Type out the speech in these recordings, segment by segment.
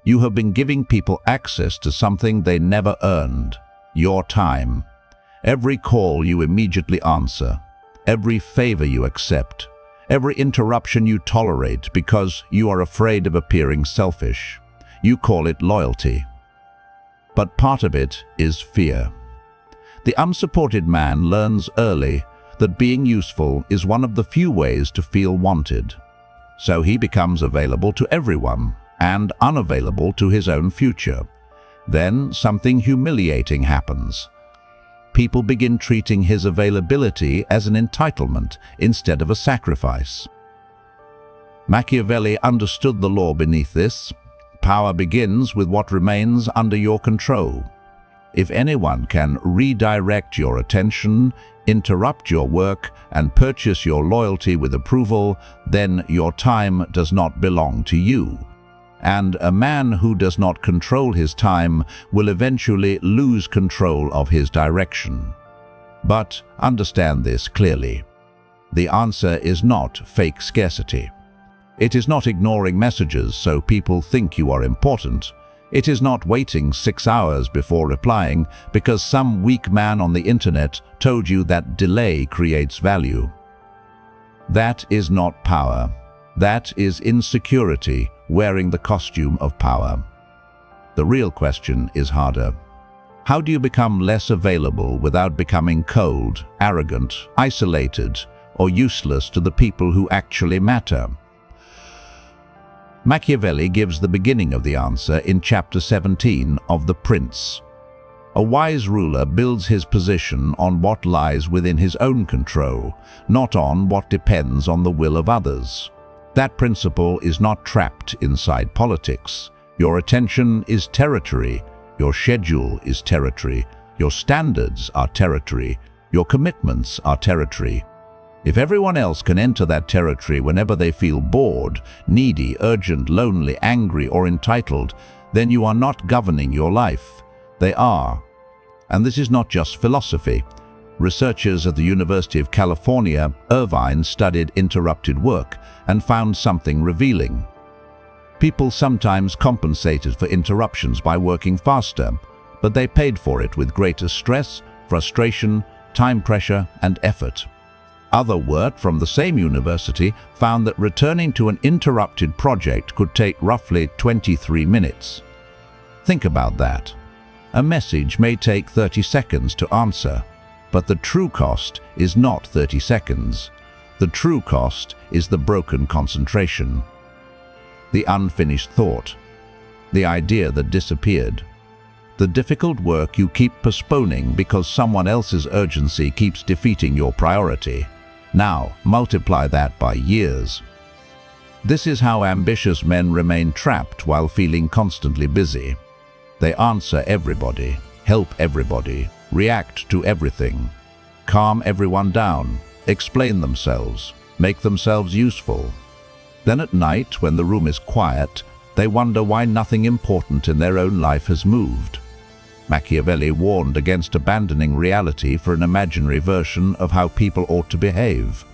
You have been giving people access to something they never earned: your time. Every call you immediately answer, every favor you accept, every interruption you tolerate because you are afraid of appearing selfish. You call it loyalty. But part of it is fear. The unsupported man learns early that being useful is one of the few ways to feel wanted. So he becomes available to everyone and unavailable to his own future. Then something humiliating happens. People begin treating his availability as an entitlement instead of a sacrifice. Machiavelli understood the law beneath this. Power begins with what remains under your control. If anyone can redirect your attention, interrupt your work, and purchase your loyalty with approval, then your time does not belong to you. And a man who does not control his time will eventually lose control of his direction. But understand this clearly. The answer is not fake scarcity. It is not ignoring messages so people think you are important. It is not waiting 6 hours before replying because some weak man on the internet told you that delay creates value. That is not power. That is insecurity wearing the costume of power. The real question is harder. How do you become less available without becoming cold, arrogant, isolated, or useless to the people who actually matter? Machiavelli gives the beginning of the answer in chapter 17 of The Prince. A wise ruler builds his position on what lies within his own control, not on what depends on the will of others. That principle is not trapped inside politics. Your attention is territory, your schedule is territory, your standards are territory, your commitments are territory. If everyone else can enter that territory whenever they feel bored, needy, urgent, lonely, angry, or entitled, then you are not governing your life. They are. And this is not just philosophy. Researchers at the University of California, Irvine, studied interrupted work and found something revealing. People sometimes compensated for interruptions by working faster, but they paid for it with greater stress, frustration, time pressure, and effort. Other work from the same university found that returning to an interrupted project could take roughly 23 minutes. Think about that. A message may take 30 seconds to answer, but the true cost is not 30 seconds. The true cost is the broken concentration, the unfinished thought, the idea that disappeared, the difficult work you keep postponing because someone else's urgency keeps defeating your priority. Now, multiply that by years. This is how ambitious men remain trapped while feeling constantly busy. They answer everybody, help everybody, react to everything, calm everyone down, explain themselves, make themselves useful. Then at night, when the room is quiet, they wonder why nothing important in their own life has moved. Machiavelli warned against abandoning reality for an imaginary version of how people ought to behave.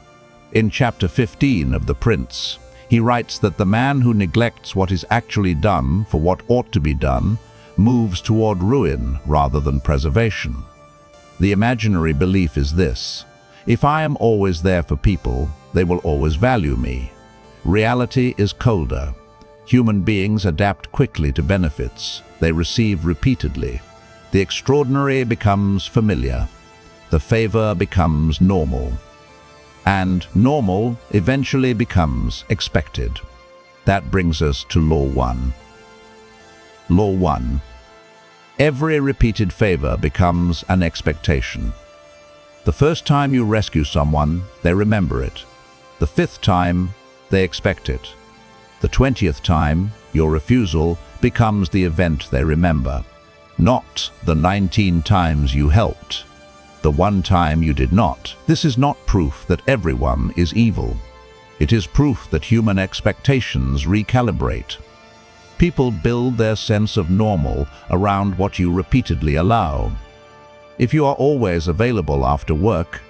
In chapter 15 of The Prince, he writes that the man who neglects what is actually done for what ought to be done moves toward ruin rather than preservation. The imaginary belief is this: if I am always there for people, they will always value me. Reality is colder. Human beings adapt quickly to benefits. They receive repeatedly. The extraordinary becomes familiar. The favor becomes normal. And normal eventually becomes expected. That brings us to Law 1. Law 1. Every repeated favor becomes an expectation. The first time you rescue someone, they remember it. The 5th time, they expect it. The 20th time, your refusal becomes the event they remember. Not the 19 times you helped, the 1 time you did not. This is not proof that everyone is evil. It is proof that human expectations recalibrate. People build their sense of normal around what you repeatedly allow. If you are always available after work,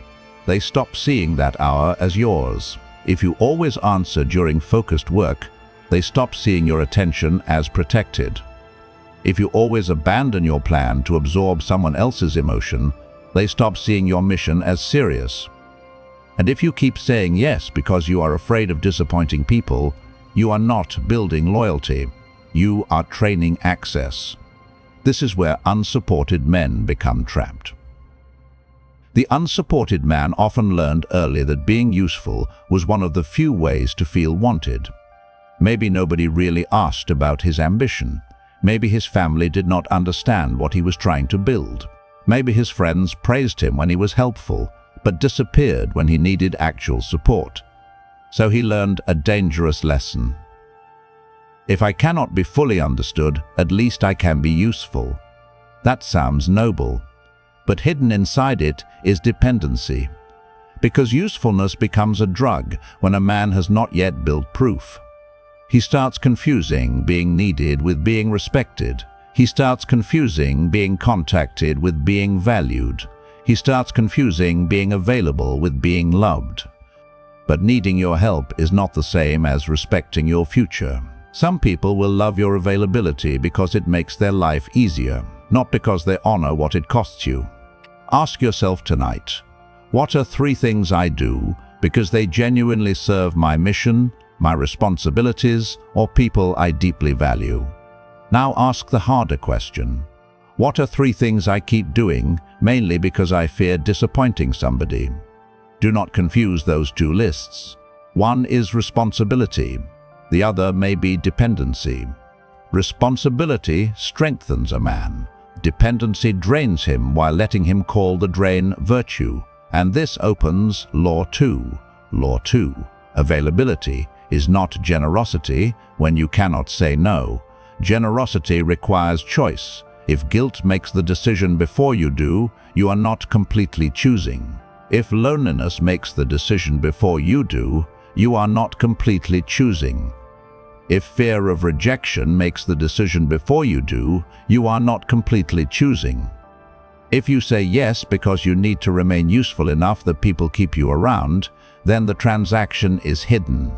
they stop seeing that hour as yours. If you always answer during focused work, They stop seeing your attention as protected. If you always abandon your plan to absorb someone else's emotion, they stop seeing your mission as serious. And if you keep saying yes because you are afraid of disappointing people, you are not building loyalty. You are training access. This is where unsupported men become trapped. The unsupported man often learned early that being useful was one of the few ways to feel wanted. Maybe nobody really asked about his ambition. Maybe his family did not understand what he was trying to build. Maybe his friends praised him when he was helpful, but disappeared when he needed actual support. So he learned a dangerous lesson. If I cannot be fully understood, at least I can be useful. That sounds noble, but hidden inside it is dependency. Because usefulness becomes a drug when a man has not yet built proof. He starts confusing being needed with being respected. He starts confusing being contacted with being valued. He starts confusing being available with being loved. But needing your help is not the same as respecting your future. Some people will love your availability because it makes their life easier, not because they honor what it costs you. Ask yourself tonight, what are 3 things I do because they genuinely serve my mission, my responsibilities, or people I deeply value? Now ask the harder question. What are 3 things I keep doing, mainly because I fear disappointing somebody? Do not confuse those 2 lists. One is responsibility. The other may be dependency. Responsibility strengthens a man. Dependency drains him while letting him call the drain virtue. And this opens Law 2. Law 2. Availability is not generosity when you cannot say no. Generosity requires choice. If guilt makes the decision before you do, you are not completely choosing. If loneliness makes the decision before you do, you are not completely choosing. If fear of rejection makes the decision before you do, you are not completely choosing. If you say yes because you need to remain useful enough that people keep you around, then the transaction is hidden.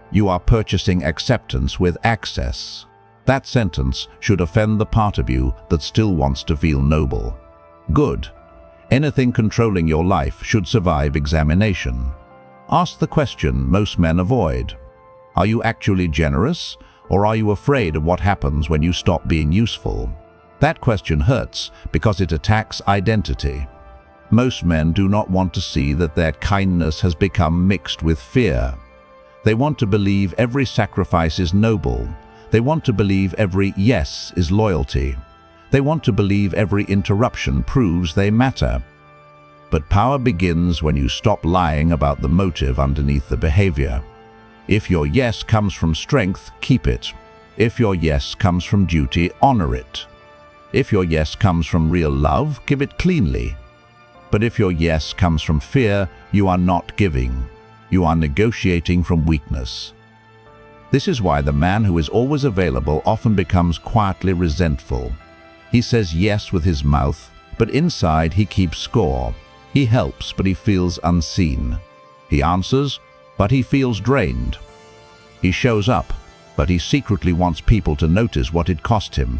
You are purchasing acceptance with access. That sentence should offend the part of you that still wants to feel noble. Good. Anything controlling your life should survive examination. Ask the question most men avoid. Are you actually generous, or are you afraid of what happens when you stop being useful? That question hurts because it attacks identity. Most men do not want to see that their kindness has become mixed with fear. They want to believe every sacrifice is noble. They want to believe every yes is loyalty. They want to believe every interruption proves they matter. But power begins when you stop lying about the motive underneath the behavior. If your yes comes from strength, keep it. If your yes comes from duty, honor it. If your yes comes from real love, give it cleanly. But if your yes comes from fear, you are not giving. You are negotiating from weakness. This is why the man who is always available often becomes quietly resentful. He says yes with his mouth, but inside he keeps score. He helps, but he feels unseen. He answers, but he feels drained. He shows up, but he secretly wants people to notice what it cost him.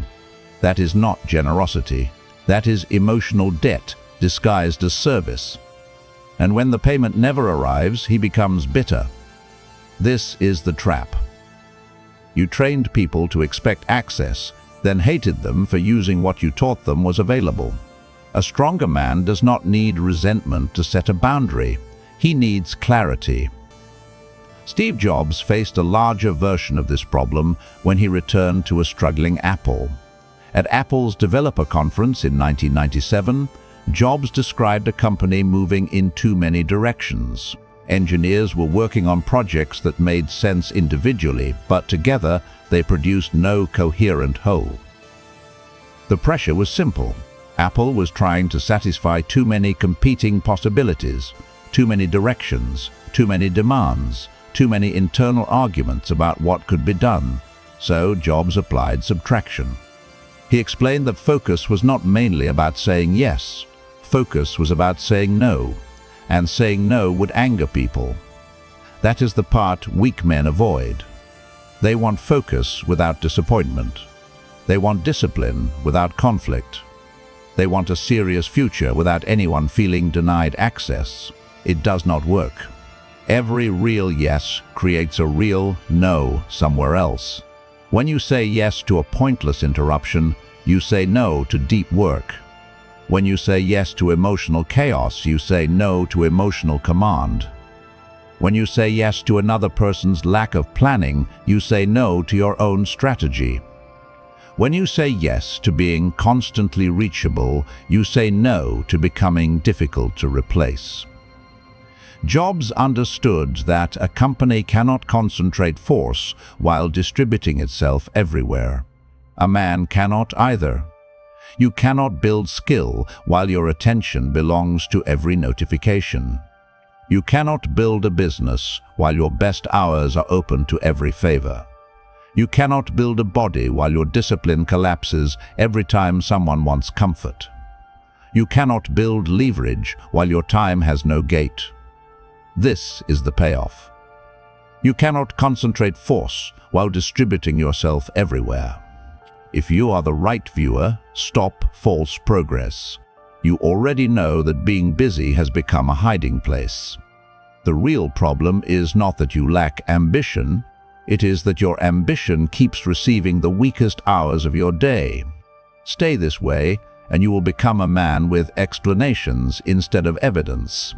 That is not generosity. That is emotional debt disguised as service. And when the payment never arrives, he becomes bitter. This is the trap. You trained people to expect access, then hated them for using what you taught them was available. A stronger man does not need resentment to set a boundary. He needs clarity. Steve Jobs faced a larger version of this problem when he returned to a struggling Apple. At Apple's developer conference in 1997, Jobs described a company moving in too many directions. Engineers were working on projects that made sense individually, but together they produced no coherent whole. The pressure was simple. Apple was trying to satisfy too many competing possibilities, too many directions, too many demands, too many internal arguments about what could be done. So Jobs applied subtraction. He explained that focus was not mainly about saying yes. Focus was about saying no, and saying no would anger people. That is the part weak men avoid. They want focus without disappointment. They want discipline without conflict. They want a serious future without anyone feeling denied access. It does not work. Every real yes creates a real no somewhere else. When you say yes to a pointless interruption, you say no to deep work. When you say yes to emotional chaos, you say no to emotional command. When you say yes to another person's lack of planning, you say no to your own strategy. When you say yes to being constantly reachable, you say no to becoming difficult to replace. Jobs understood that a company cannot concentrate force while distributing itself everywhere. A man cannot either. You cannot build skill while your attention belongs to every notification. You cannot build a business while your best hours are open to every favor. You cannot build a body while your discipline collapses every time someone wants comfort. You cannot build leverage while your time has no gate. This is the payoff. You cannot concentrate force while distributing yourself everywhere. If you are the right viewer, stop false progress. You already know that being busy has become a hiding place. The real problem is not that you lack ambition. It is that your ambition keeps receiving the weakest hours of your day. Stay this way, and you will become a man with explanations instead of evidence.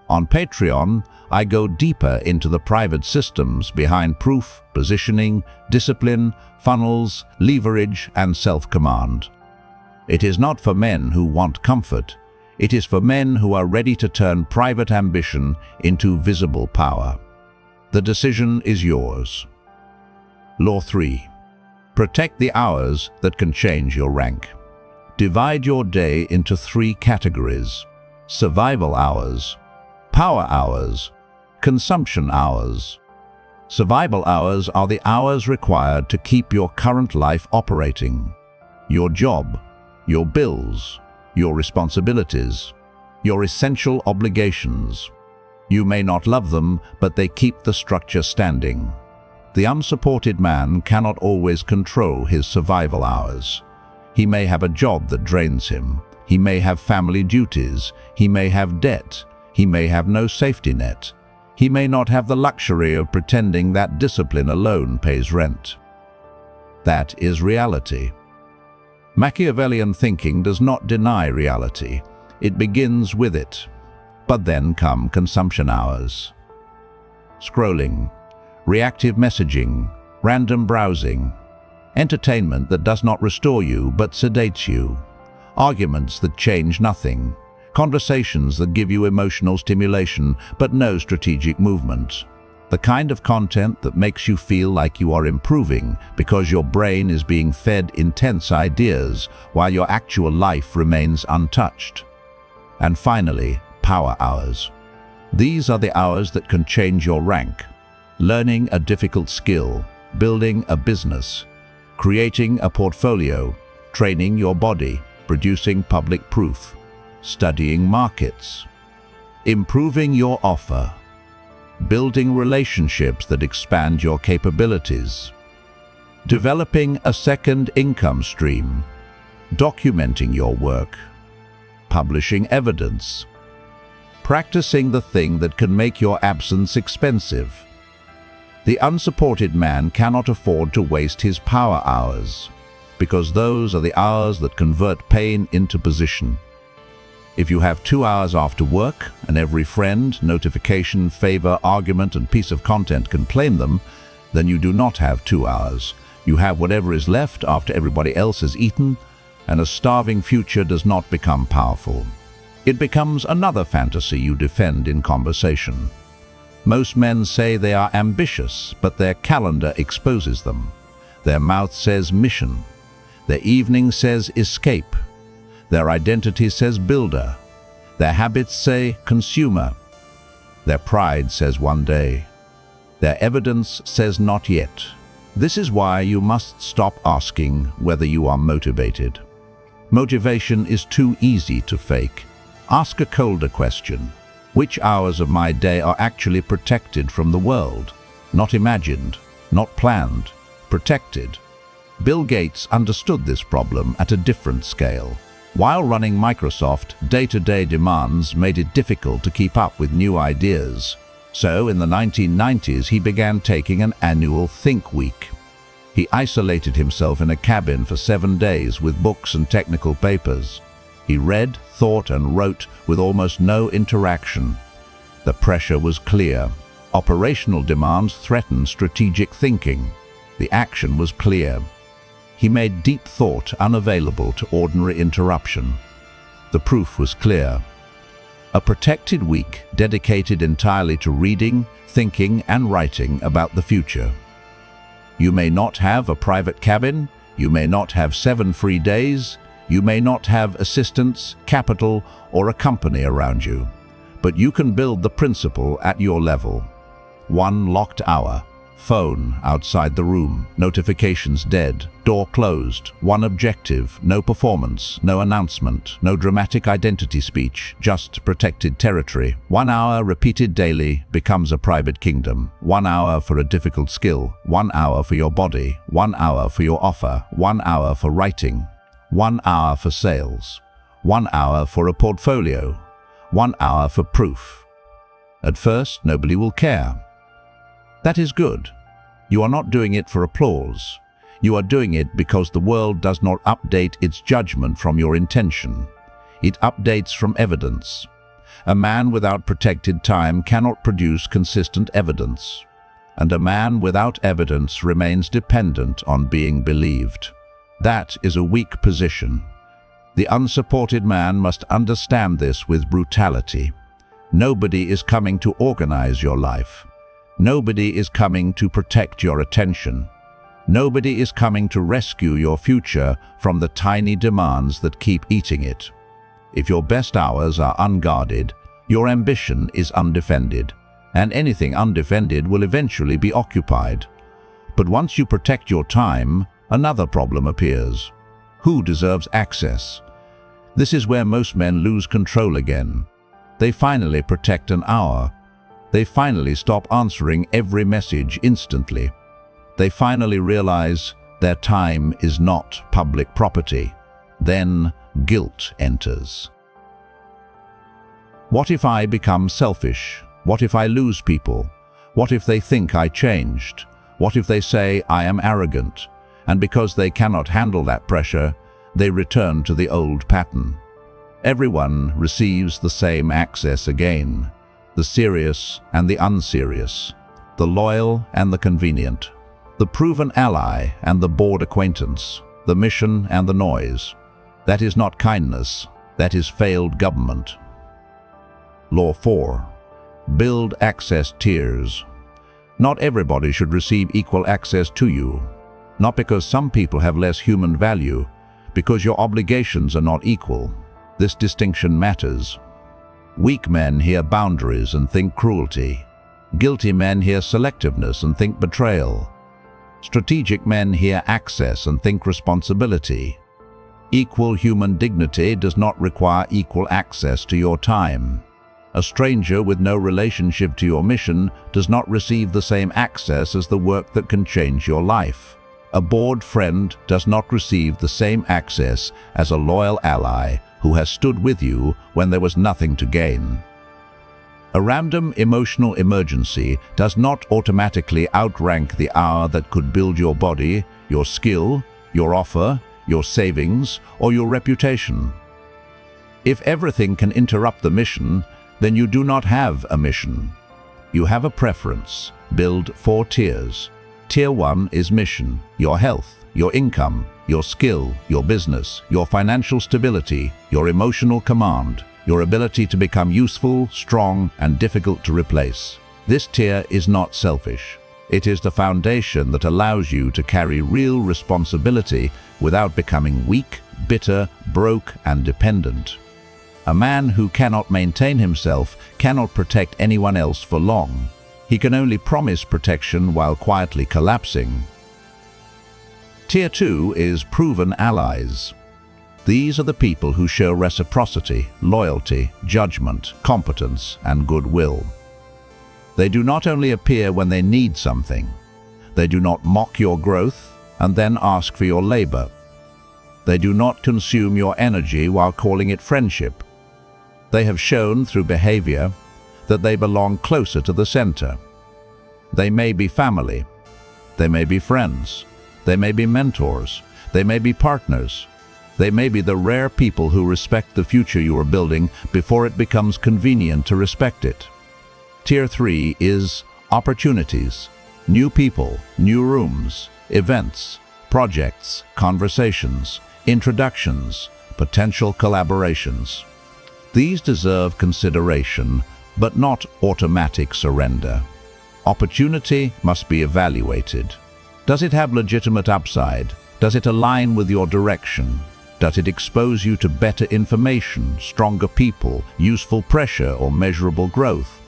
On Patreon, I go deeper into the private systems behind proof, positioning, discipline, funnels, leverage, and self-command. It is not for men who want comfort. It is for men who are ready to turn private ambition into visible power. The decision is yours. Law 3. Protect the hours that can change your rank. Divide your day into 3 categories: survival hours, power hours, consumption hours. Survival hours are the hours required to keep your current life operating. Your job, your bills, your responsibilities, your essential obligations. You may not love them, but they keep the structure standing. The unsupported man cannot always control his survival hours. He may have a job that drains him. He may have family duties. He may have debt. He may have no safety net. He may not have the luxury of pretending that discipline alone pays rent. That is reality. Machiavellian thinking does not deny reality. It begins with it. But then come consumption hours. Scrolling, reactive messaging, random browsing, entertainment that does not restore you but sedates you, arguments that change nothing, conversations that give you emotional stimulation but no strategic movement. The kind of content that makes you feel like you are improving because your brain is being fed intense ideas while your actual life remains untouched. And finally, power hours. These are the hours that can change your rank. Learning a difficult skill, building a business, creating a portfolio, training your body, producing public proof, studying markets, improving your offer, building relationships that expand your capabilities, developing a second income stream, documenting your work, publishing evidence, practicing the thing that can make your absence expensive. The unsupported man cannot afford to waste his power hours, because those are the hours that convert pain into position. If you have 2 hours after work, and every friend, notification, favor, argument, and piece of content can claim them, then you do not have 2 hours. You have whatever is left after everybody else has eaten, and a starving future does not become powerful. It becomes another fantasy you defend in conversation. Most men say they are ambitious, but their calendar exposes them. Their mouth says mission. Their evening says escape. Their identity says builder. Their habits say consumer. Their pride says one day. Their evidence says not yet. This is why you must stop asking whether you are motivated. Motivation is too easy to fake. Ask a colder question. Which hours of my day are actually protected from the world, not imagined? not planned, protected. Bill Gates understood this problem at a different scale. While running Microsoft, day-to-day demands made it difficult to keep up with new ideas. So, in the 1990s, he began taking an annual Think Week. He isolated himself in a cabin for 7 days with books and technical papers. He read, thought, and wrote with almost no interaction. The pressure was clear. Operational demands threatened strategic thinking. The action was clear. He made deep thought unavailable to ordinary interruption. The proof was clear. A protected week dedicated entirely to reading, thinking, and writing about the future. You may not have a private cabin, you may not have 7 free days, you may not have assistants, capital, or a company around you, but you can build the principle at your level. 1 locked hour. Phone outside the room, notifications dead, door closed. 1 objective, no performance, no announcement, no dramatic identity speech, just protected territory. 1 hour repeated daily becomes a private kingdom. 1 hour for a difficult skill, 1 hour for your body, 1 hour for your offer, 1 hour for writing, 1 hour for sales, 1 hour for a portfolio, 1 hour for proof. At first, nobody will care. That is good. You are not doing it for applause. You are doing it because the world does not update its judgment from your intention. It updates from evidence. A man without protected time cannot produce consistent evidence. And a man without evidence remains dependent on being believed. That is a weak position. The unsupported man must understand this with brutality. Nobody is coming to organize your life. Nobody is coming to protect your attention. Nobody is coming to rescue your future from the tiny demands that keep eating it. If your best hours are unguarded, your ambition is undefended, and anything undefended will eventually be occupied. But once you protect your time, another problem appears. Who deserves access? This is where most men lose control again. They finally protect an hour. They finally stop answering every message instantly. They finally realize their time is not public property. Then guilt enters. What if I become selfish? What if I lose people? What if they think I changed? What if they say I am arrogant? And because they cannot handle that pressure, they return to the old pattern. Everyone receives the same access again. The serious and the unserious, the loyal and the convenient, the proven ally and the bored acquaintance, the mission and the noise. That is not kindness, that is failed government. Law 4. Build access tiers. Not everybody should receive equal access to you. Not because some people have less human value, because your obligations are not equal. This distinction matters. Weak men hear boundaries and think cruelty. Guilty men hear selectiveness and think betrayal. Strategic men hear access and think responsibility. Equal human dignity does not require equal access to your time. A stranger with no relationship to your mission does not receive the same access as the work that can change your life. A bored friend does not receive the same access as a loyal ally who has stood with you when there was nothing to gain. A random emotional emergency does not automatically outrank the hour that could build your body, your skill, your offer, your savings, or your reputation. If everything can interrupt the mission, then you do not have a mission. You have a preference. Build 4 tiers. Tier 1 is mission, your health, your income, your skill, your business, your financial stability, your emotional command, your ability to become useful, strong, and difficult to replace. This tier is not selfish. It is the foundation that allows you to carry real responsibility without becoming weak, bitter, broke, and dependent. A man who cannot maintain himself cannot protect anyone else for long. He can only promise protection while quietly collapsing. Tier 2 is proven allies. These are the people who show reciprocity, loyalty, judgment, competence, and goodwill. They do not only appear when they need something. They do not mock your growth and then ask for your labor. They do not consume your energy while calling it friendship. They have shown through behavior that they belong closer to the center. They may be family. They may be friends. They may be mentors. They may be partners. They may be the rare people who respect the future you are building before it becomes convenient to respect it. Tier 3 is opportunities, new people, new rooms, events, projects, conversations, introductions, potential collaborations. These deserve consideration, but not automatic surrender. Opportunity must be evaluated. Does it have legitimate upside? Does it align with your direction? Does it expose you to better information, stronger people, useful pressure, or measurable growth?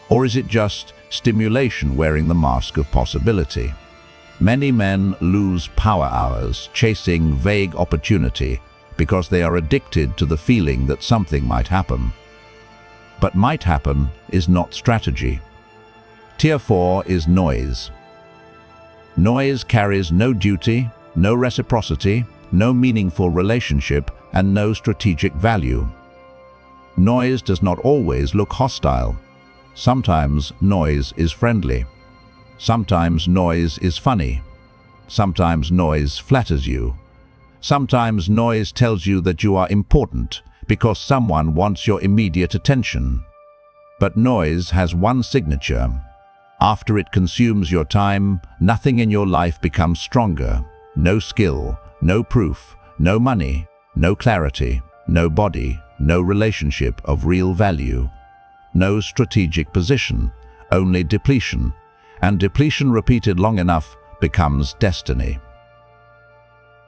Or is it just stimulation wearing the mask of possibility? Many men lose power hours chasing vague opportunity because they are addicted to the feeling that something might happen. But might happen is not strategy. Tier 4 is noise. Noise carries no duty, no reciprocity, no meaningful relationship, and no strategic value. Noise does not always look hostile. Sometimes noise is friendly. Sometimes noise is funny. Sometimes noise flatters you. Sometimes noise tells you that you are important because someone wants your immediate attention. But noise has one signature. After it consumes your time, nothing in your life becomes stronger. No skill, no proof, no money, no clarity, no body, no relationship of real value. No strategic position, only depletion. And depletion repeated long enough becomes destiny.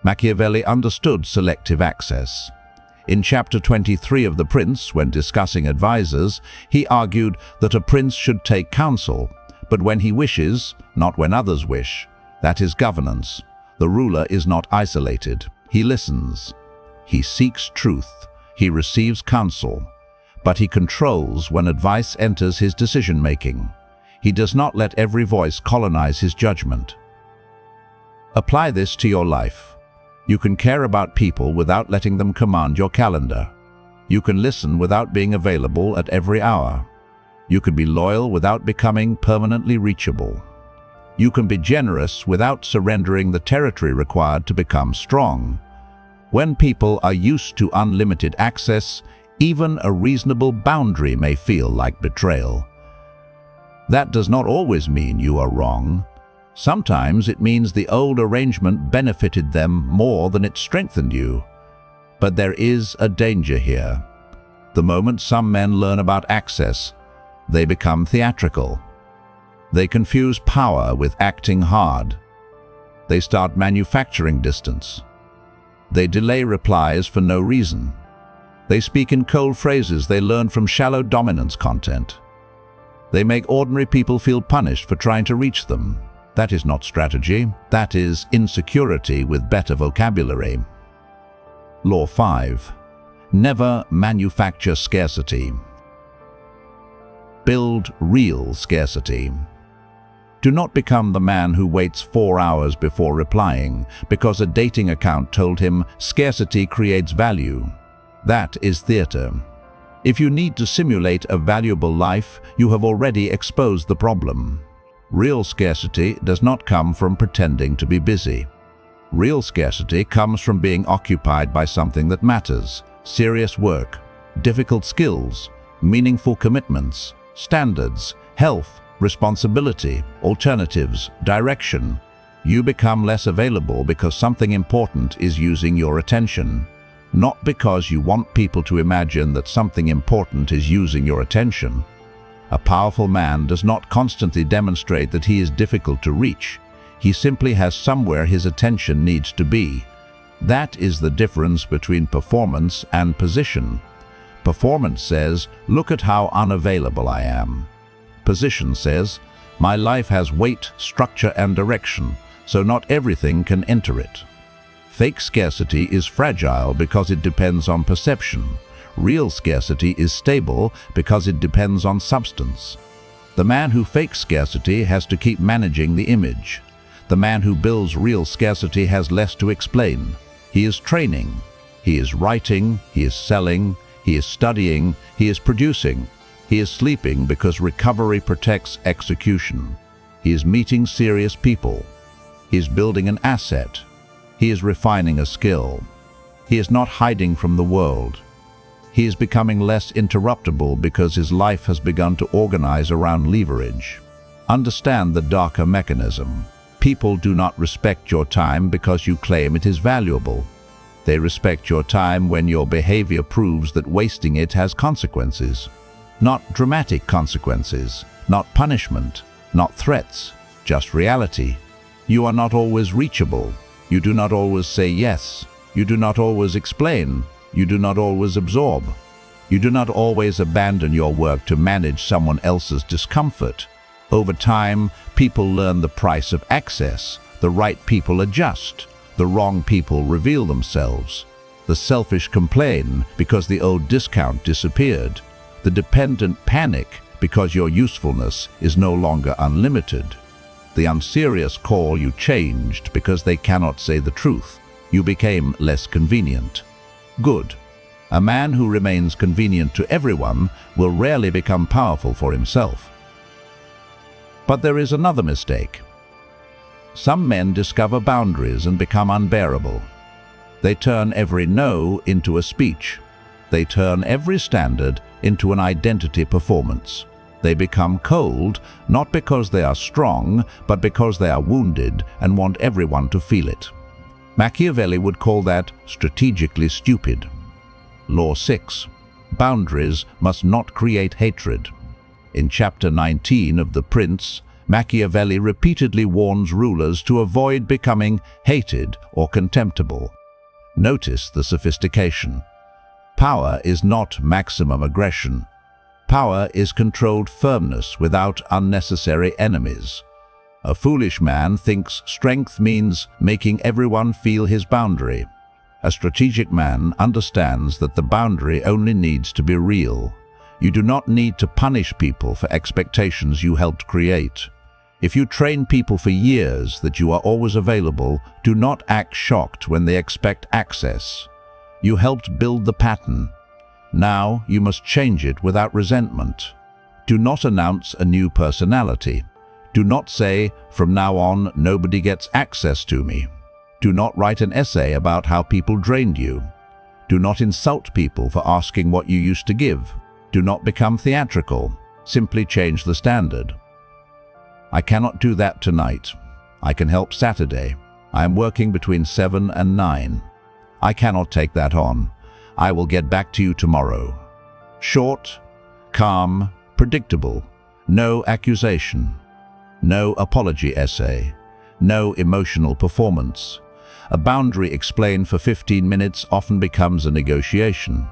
Machiavelli understood selective access. In chapter 23 of The Prince, when discussing advisors, he argued that a prince should take counsel, but when he wishes, not when others wish. That is governance. The ruler is not isolated. He listens. He seeks truth. He receives counsel. But he controls when advice enters his decision-making. He does not let every voice colonize his judgment. Apply this to your life. You can care about people without letting them command your calendar. You can listen without being available at every hour. You can be loyal without becoming permanently reachable. You can be generous without surrendering the territory required to become strong. When people are used to unlimited access, even a reasonable boundary may feel like betrayal. That does not always mean you are wrong. Sometimes it means the old arrangement benefited them more than it strengthened you. But there is a danger here. The moment some men learn about access, they become theatrical. They confuse power with acting hard. They start manufacturing distance. They delay replies for no reason. They speak in cold phrases they learn from shallow dominance content. They make ordinary people feel punished for trying to reach them. That is not strategy. That is insecurity with better vocabulary. Law 5. Never manufacture scarcity. Build real scarcity. Do not become the man who waits 4 hours before replying because a dating account told him scarcity creates value. That is theater. If you need to simulate a valuable life, you have already exposed the problem. Real scarcity does not come from pretending to be busy. Real scarcity comes from being occupied by something that matters: serious work, difficult skills, meaningful commitments, standards, health, responsibility, alternatives, direction. You become less available because something important is using your attention, not because you want people to imagine that something important is using your attention. A powerful man does not constantly demonstrate that he is difficult to reach. He simply has somewhere his attention needs to be. That is the difference between performance and position. Performance says, "Look at how unavailable I am." Position says, "My life has weight, structure, and direction, so not everything can enter it." Fake scarcity is fragile because it depends on perception. Real scarcity is stable because it depends on substance. The man who fakes scarcity has to keep managing the image. The man who builds real scarcity has less to explain. He is training, he is writing, he is selling, he is studying, he is producing. He is sleeping because recovery protects execution. He is meeting serious people. He is building an asset. He is refining a skill. He is not hiding from the world. He is becoming less interruptible because his life has begun to organize around leverage. Understand the darker mechanism. People do not respect your time because you claim it is valuable. They respect your time when your behavior proves that wasting it has consequences. Not dramatic consequences, not punishment, not threats, just reality. You are not always reachable. You do not always say yes. You do not always explain. You do not always absorb. You do not always abandon your work to manage someone else's discomfort. Over time, people learn the price of access. The right people adjust. The wrong people reveal themselves. The selfish complain because the old discount disappeared. The dependent panic because your usefulness is no longer unlimited. The unserious call you changed because they cannot say the truth. You became less convenient. Good. A man who remains convenient to everyone will rarely become powerful for himself. But there is another mistake. Some men discover boundaries and become unbearable. They turn every no into a speech. They turn every standard into an identity performance. They become cold, not because they are strong, but because they are wounded and want everyone to feel it. Machiavelli would call that strategically stupid. Law 6. Boundaries must not create hatred. In chapter 19 of The Prince, Machiavelli repeatedly warns rulers to avoid becoming hated or contemptible. Notice the sophistication. Power is not maximum aggression. Power is controlled firmness without unnecessary enemies. A foolish man thinks strength means making everyone feel his boundary. A strategic man understands that the boundary only needs to be real. You do not need to punish people for expectations you helped create. If you train people for years that you are always available, do not act shocked when they expect access. You helped build the pattern. Now you must change it without resentment. Do not announce a new personality. Do not say, from now on, nobody gets access to me. Do not write an essay about how people drained you. Do not insult people for asking what you used to give. Do not become theatrical. Simply change the standard. I cannot do that tonight. I can help Saturday. I am working between 7 and 9. I cannot take that on. I will get back to you tomorrow. Short, calm, predictable. No accusation. No apology essay. No emotional performance. A boundary explained for 15 minutes often becomes a negotiation.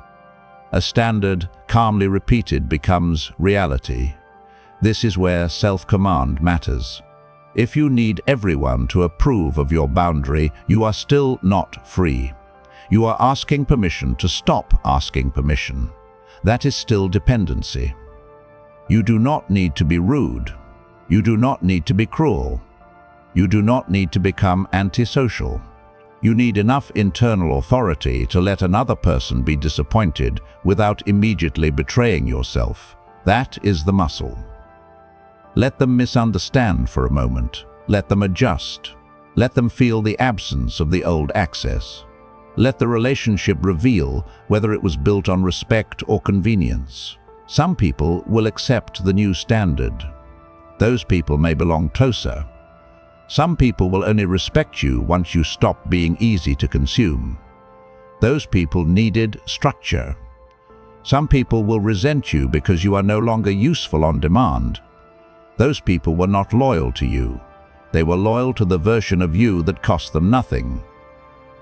A standard, calmly repeated, becomes reality. This is where self-command matters. If you need everyone to approve of your boundary, you are still not free. You are asking permission to stop asking permission. That is still dependency. You do not need to be rude. You do not need to be cruel. You do not need to become antisocial. You need enough internal authority to let another person be disappointed without immediately betraying yourself. That is the muscle. Let them misunderstand for a moment. Let them adjust. Let them feel the absence of the old access. Let the relationship reveal whether it was built on respect or convenience. Some people will accept the new standard. Those people may belong closer. Some people will only respect you once you stop being easy to consume. Those people needed structure. Some people will resent you because you are no longer useful on demand. Those people were not loyal to you. They were loyal to the version of you that cost them nothing.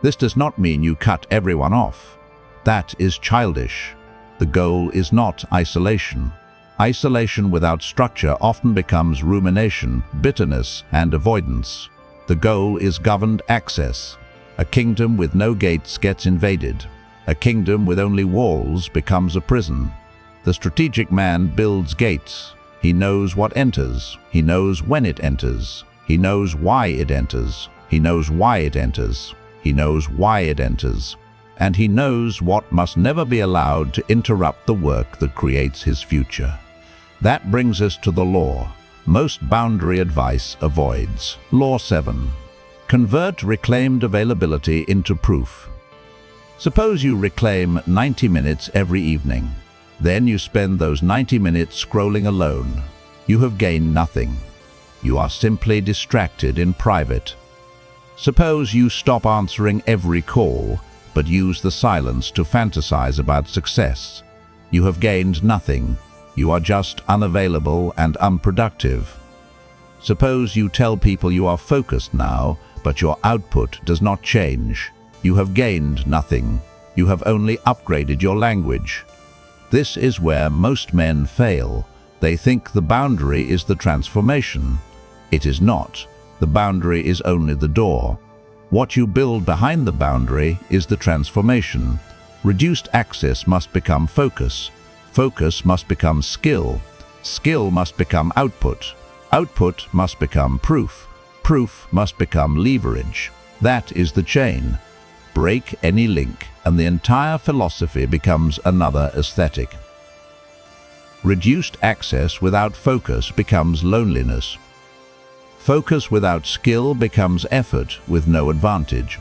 This does not mean you cut everyone off. That is childish. The goal is not isolation. Isolation without structure often becomes rumination, bitterness, and avoidance. The goal is governed access. A kingdom with no gates gets invaded. A kingdom with only walls becomes a prison. The strategic man builds gates. He knows what enters. He knows when it enters. He knows why it enters. He knows why it enters. He knows why it enters. And he knows what must never be allowed to interrupt the work that creates his future. That brings us to the law. Most boundary advice avoids. Law 7. Convert reclaimed availability into proof. Suppose you reclaim 90 minutes every evening. Then you spend those 90 minutes scrolling alone. You have gained nothing. You are simply distracted in private. Suppose you stop answering every call, but use the silence to fantasize about success. You have gained nothing. You are just unavailable and unproductive. Suppose you tell people you are focused now, but your output does not change. You have gained nothing. You have only upgraded your language. This is where most men fail. They think the boundary is the transformation. It is not. The boundary is only the door. What you build behind the boundary is the transformation. Reduced access must become focus. Focus must become skill. Skill must become output. Output must become proof. Proof must become leverage. That is the chain. Break any link, and the entire philosophy becomes another aesthetic. Reduced access without focus becomes loneliness. Focus without skill becomes effort with no advantage.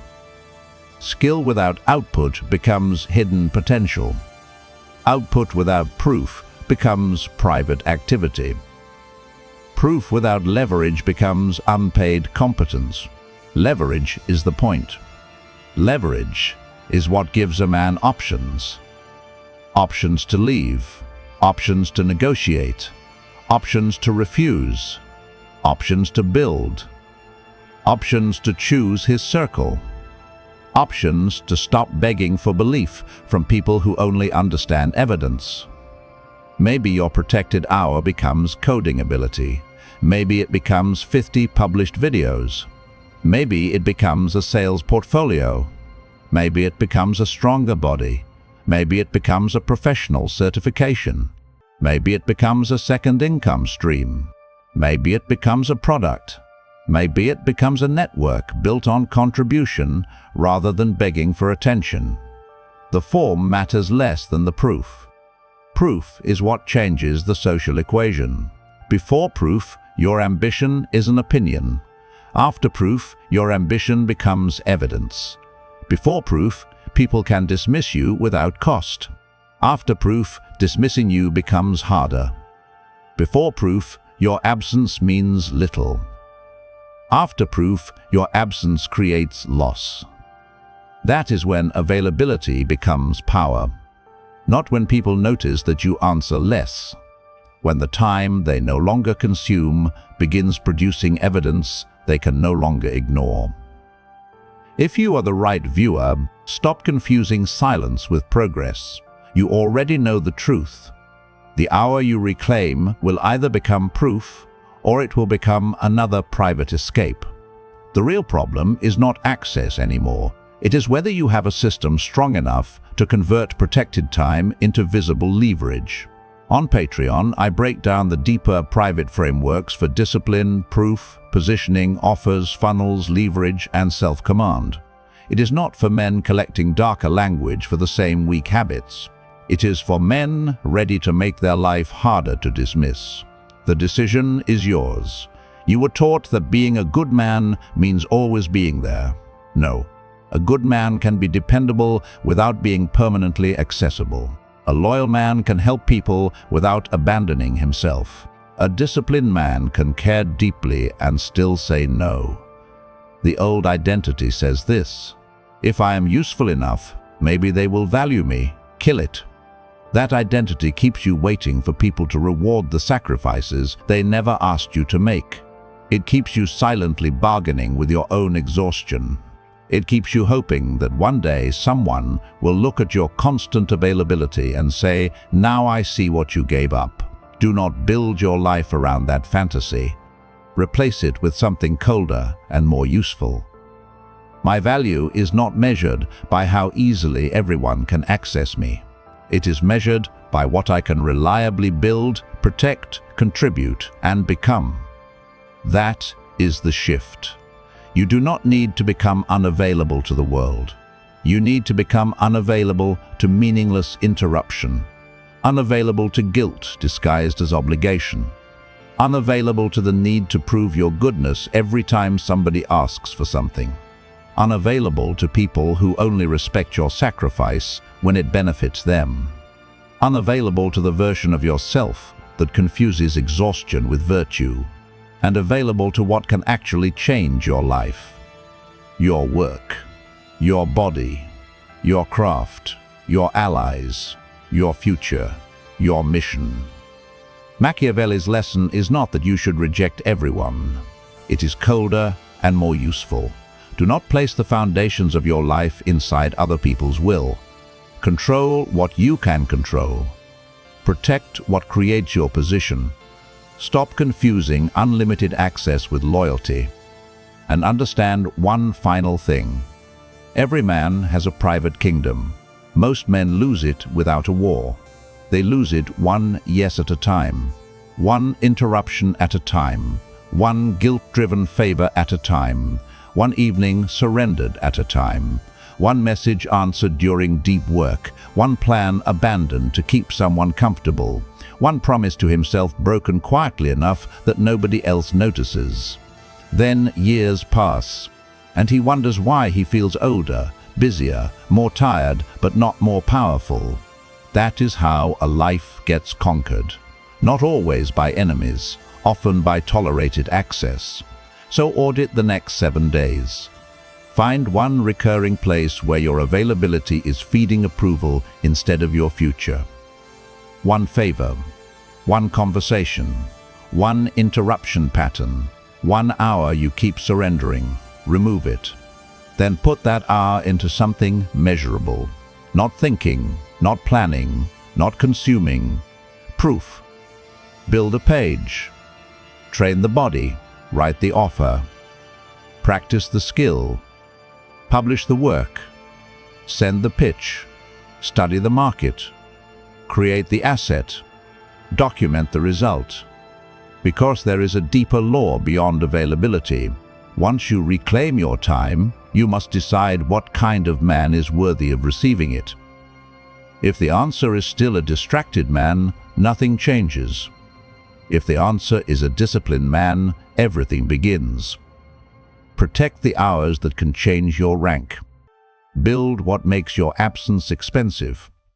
Skill without output becomes hidden potential. Output without proof becomes private activity. Proof without leverage becomes unpaid competence. Leverage is the point. Leverage is what gives a man options. Options to leave, options to negotiate, options to refuse, options to build, options to choose his circle, options to stop begging for belief from people who only understand evidence. Maybe your protected hour becomes coding ability. Maybe it becomes 50 published videos. Maybe it becomes a sales portfolio. Maybe it becomes a stronger body. Maybe it becomes a professional certification. Maybe it becomes a second income stream. Maybe it becomes a product. Maybe it becomes a network built on contribution rather than begging for attention. The form matters less than the proof. Proof is what changes the social equation. Before proof, your ambition is an opinion. After proof, your ambition becomes evidence. Before proof, people can dismiss you without cost. After proof, dismissing you becomes harder. Before proof, your absence means little. After proof, your absence creates loss. That is when availability becomes power. Not when people notice that you answer less. When the time they no longer consume begins producing evidence they can no longer ignore. If you are the right viewer, stop confusing silence with progress. You already know the truth. The hour you reclaim will either become proof or it will become another private escape. The real problem is not access anymore. It is whether you have a system strong enough to convert protected time into visible leverage. On Patreon, I break down the deeper private frameworks for discipline, proof, positioning, offers, funnels, leverage, and self-command. It is not for men collecting darker language for the same weak habits. It is for men ready to make their life harder to dismiss. The decision is yours. You were taught that being a good man means always being there. No, a good man can be dependable without being permanently accessible. A loyal man can help people without abandoning himself. A disciplined man can care deeply and still say no. The old identity says this: if I am useful enough, maybe they will value me. Kill it. That identity keeps you waiting for people to reward the sacrifices they never asked you to make. It keeps you silently bargaining with your own exhaustion. It keeps you hoping that one day someone will look at your constant availability and say, "Now I see what you gave up." Do not build your life around that fantasy. Replace it with something colder and more useful. My value is not measured by how easily everyone can access me. It is measured by what I can reliably build, protect, contribute, and become. That is the shift. You do not need to become unavailable to the world. You need to become unavailable to meaningless interruption, unavailable to guilt disguised as obligation, unavailable to the need to prove your goodness every time somebody asks for something, unavailable to people who only respect your sacrifice when it benefits them, unavailable to the version of yourself that confuses exhaustion with virtue, and available to what can actually change your life. Your work, your body, your craft, your allies, your future, your mission. Machiavelli's lesson is not that you should reject everyone. It is colder and more useful. Do not place the foundations of your life inside other people's will. Control what you can control. Protect what creates your position. Stop confusing unlimited access with loyalty. And understand one final thing. Every man has a private kingdom. Most men lose it without a war. They lose it one yes at a time, one interruption at a time, one guilt-driven favor at a time, one evening surrendered at a time, one message answered during deep work, one plan abandoned to keep someone comfortable, one promise to himself broken quietly enough that nobody else notices. Then years pass, and he wonders why he feels older, busier, more tired, but not more powerful. That is how a life gets conquered. Not always by enemies, often by tolerated access. So audit the next 7 days. Find one recurring place where your availability is feeding approval instead of your future. One favor, one conversation, one interruption pattern, 1 hour you keep surrendering. Remove it. Then put that hour into something measurable. Not thinking, not planning, not consuming. Proof. Build a page. Train the body. Write the offer. Practice the skill. Publish the work. Send the pitch. Study the market. Create the asset. Document the result. Because there is a deeper law beyond availability. Once you reclaim your time, you must decide what kind of man is worthy of receiving it. If the answer is still a distracted man, nothing changes. If the answer is a disciplined man, everything begins. Protect the hours that can change your rank. Build what makes your absence expensive.